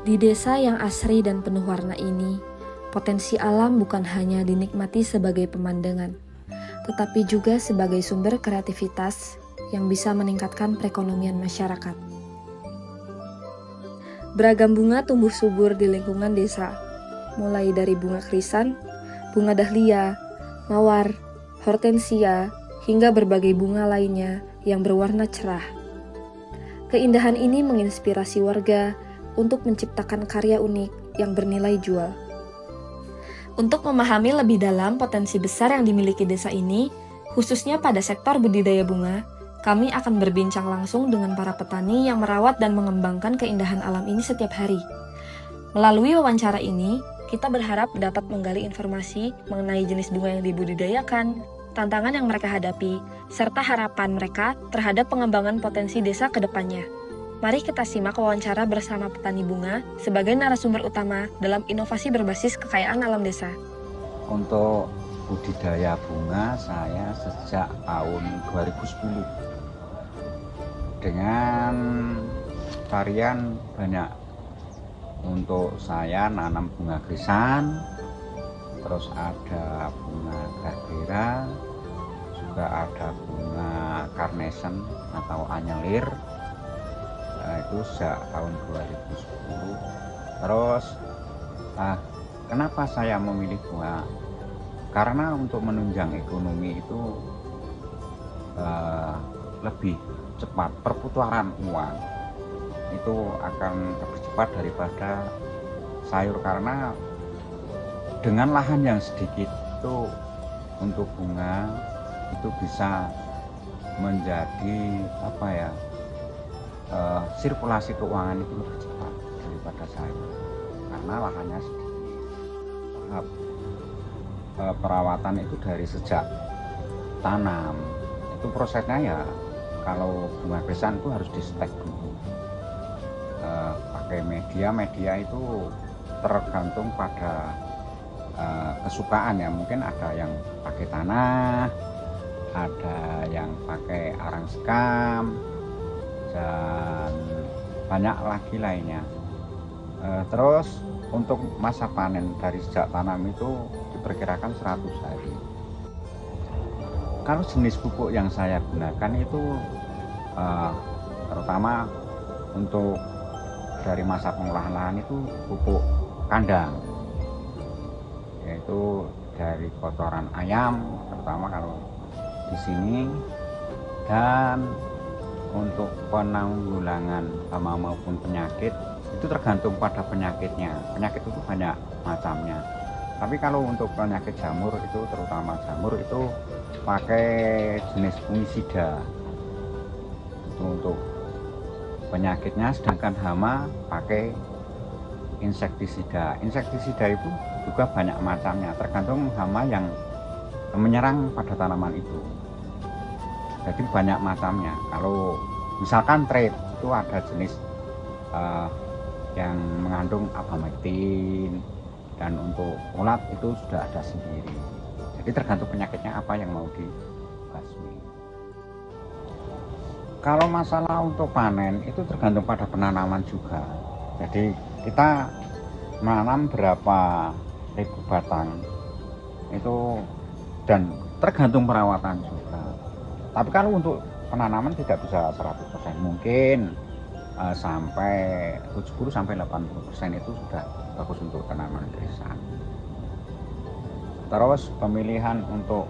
Di desa yang asri dan penuh warna ini, potensi alam bukan hanya dinikmati sebagai pemandangan, tetapi juga sebagai sumber kreativitas yang bisa meningkatkan perekonomian masyarakat. Beragam bunga tumbuh subur di lingkungan desa, mulai dari bunga krisan, bunga dahlia, mawar, hortensia, hingga berbagai bunga lainnya yang berwarna cerah. Keindahan ini menginspirasi warga untuk menciptakan karya unik yang bernilai jual. Untuk memahami lebih dalam potensi besar yang dimiliki desa ini, khususnya pada sektor budidaya bunga, kami akan berbincang langsung dengan para petani yang merawat dan mengembangkan keindahan alam ini setiap hari. Melalui wawancara ini, kita berharap dapat menggali informasi mengenai jenis bunga yang dibudidayakan, tantangan yang mereka hadapi, serta harapan mereka terhadap pengembangan potensi desa ke depannya. Mari kita simak wawancara bersama petani bunga sebagai narasumber utama dalam inovasi berbasis kekayaan alam desa. Untuk budidaya bunga saya sejak tahun 2010 dengan varian banyak. Untuk saya nanam bunga krisan, terus ada bunga gardera, juga ada bunga carnation atau anyelir. Itu sejak tahun 2010. Terus kenapa saya memilih bunga? Karena untuk menunjang ekonomi itu lebih cepat, perputaran uang itu akan lebih cepat daripada sayur, karena dengan lahan yang sedikit itu untuk bunga itu bisa menjadi sirkulasi keuangan itu lebih cepat daripada sayur karena lahannya sedikit. Tahap perawatan itu dari sejak tanam itu prosesnya ya, kalau bunga krisan itu harus di stek dulu, pakai media itu tergantung pada kesukaan ya. Mungkin ada yang pakai tanah, ada yang pakai arang sekam, dan banyak lagi lainnya. Terus untuk masa panen dari sejak tanam itu diperkirakan 100 hari. Kalau jenis pupuk yang saya gunakan itu terutama untuk dari masa pengolahan lahan itu pupuk kandang, yaitu dari kotoran ayam terutama kalau di sini. Dan untuk penanggulangan hama maupun penyakit itu tergantung pada penyakitnya. Penyakit itu banyak macamnya, tapi kalau untuk penyakit jamur itu, terutama jamur itu pakai jenis fungisida itu untuk penyakitnya. Sedangkan hama pakai insektisida. Insektisida itu juga banyak macamnya, tergantung hama yang menyerang pada tanaman itu. Jadi banyak macamnya. Kalau misalkan trait itu ada jenis yang mengandung abamectin, dan untuk ulat itu sudah ada sendiri. Jadi tergantung penyakitnya apa yang mau dibasmi. Kalau masalah untuk panen itu tergantung pada penanaman juga. Jadi kita menanam berapa ribu batang itu, dan tergantung perawatan juga. Tapi kalau untuk penanaman tidak bisa 100%, mungkin sampai 70-80% itu sudah bagus untuk tanaman krisan. Terus pemilihan untuk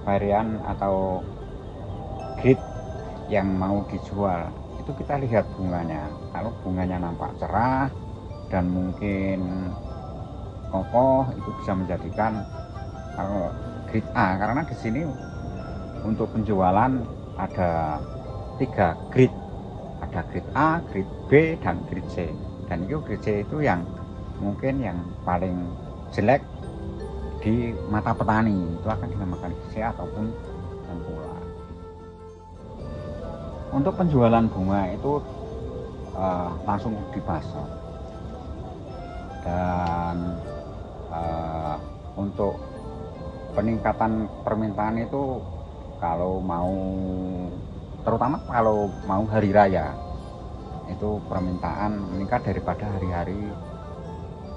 varian atau grade yang mau dijual itu kita lihat bunganya. Kalau bunganya nampak cerah dan mungkin kokoh, itu bisa menjadikan grade A. Karena di sini untuk penjualan ada 3 grade, ada grade A, grade B, dan grade C. Dan itu grade C itu yang mungkin yang paling jelek di mata petani, itu akan dinamakan grade C ataupun tengkulak. Untuk penjualan bunga itu langsung dipasok, dan untuk peningkatan permintaan itu terutama kalau mau hari raya itu permintaan meningkat daripada hari-hari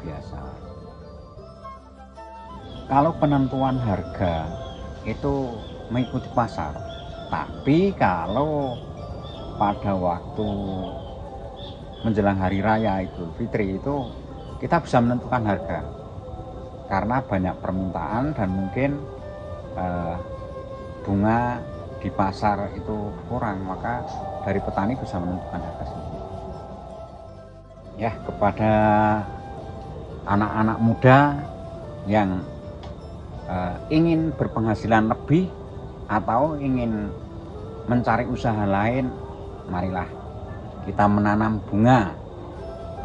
biasa. Kalau penentuan harga itu mengikuti pasar, tapi kalau pada waktu menjelang hari raya Idul Fitri itu kita bisa menentukan harga karena banyak permintaan dan mungkin bunga di pasar itu kurang, maka dari petani bisa menentukan harga sendiri. Ya, kepada anak-anak muda yang ingin berpenghasilan lebih atau ingin mencari usaha lain, marilah kita menanam bunga.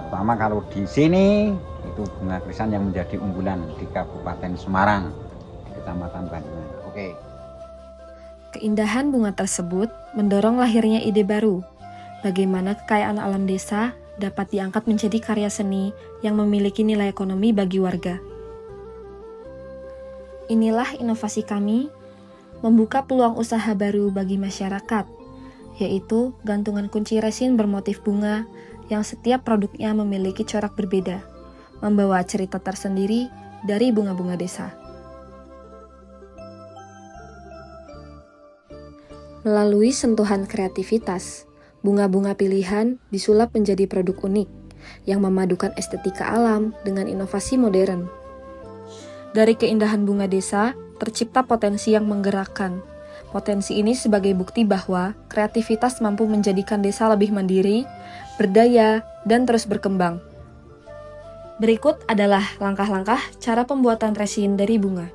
Pertama kalau di sini itu bunga krisan yang menjadi unggulan di Kabupaten Semarang, di Kecamatan Bandungan. Oke. Keindahan bunga tersebut mendorong lahirnya ide baru, bagaimana kekayaan alam desa dapat diangkat menjadi karya seni yang memiliki nilai ekonomi bagi warga. Inilah inovasi kami, membuka peluang usaha baru bagi masyarakat, yaitu gantungan kunci resin bermotif bunga yang setiap produknya memiliki corak berbeda, membawa cerita tersendiri dari bunga-bunga desa. Melalui sentuhan kreativitas, bunga-bunga pilihan disulap menjadi produk unik yang memadukan estetika alam dengan inovasi modern. Dari keindahan bunga desa, tercipta potensi yang menggerakkan. Potensi ini sebagai bukti bahwa kreativitas mampu menjadikan desa lebih mandiri, berdaya, dan terus berkembang. Berikut adalah langkah-langkah cara pembuatan resin dari bunga.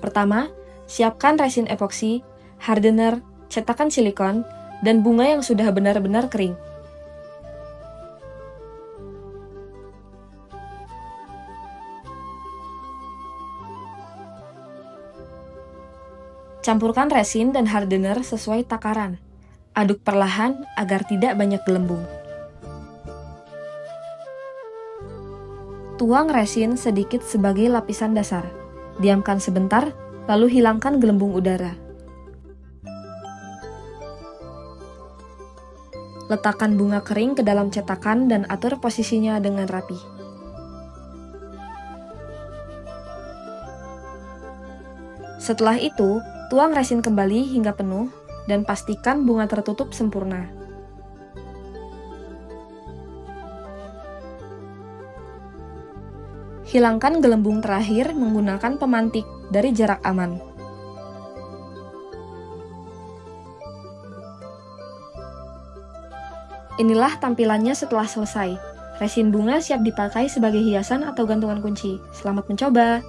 Pertama, siapkan resin epoksi, hardener, cetakan silikon, dan bunga yang sudah benar-benar kering. Campurkan resin dan hardener sesuai takaran. Aduk perlahan agar tidak banyak gelembung. Tuang resin sedikit sebagai lapisan dasar. Diamkan sebentar, lalu hilangkan gelembung udara. Letakkan bunga kering ke dalam cetakan dan atur posisinya dengan rapi. Setelah itu, tuang resin kembali hingga penuh dan pastikan bunga tertutup sempurna. Hilangkan gelembung terakhir menggunakan pemantik dari jarak aman. Inilah tampilannya setelah selesai. Resin bunga siap dipakai sebagai hiasan atau gantungan kunci. Selamat mencoba!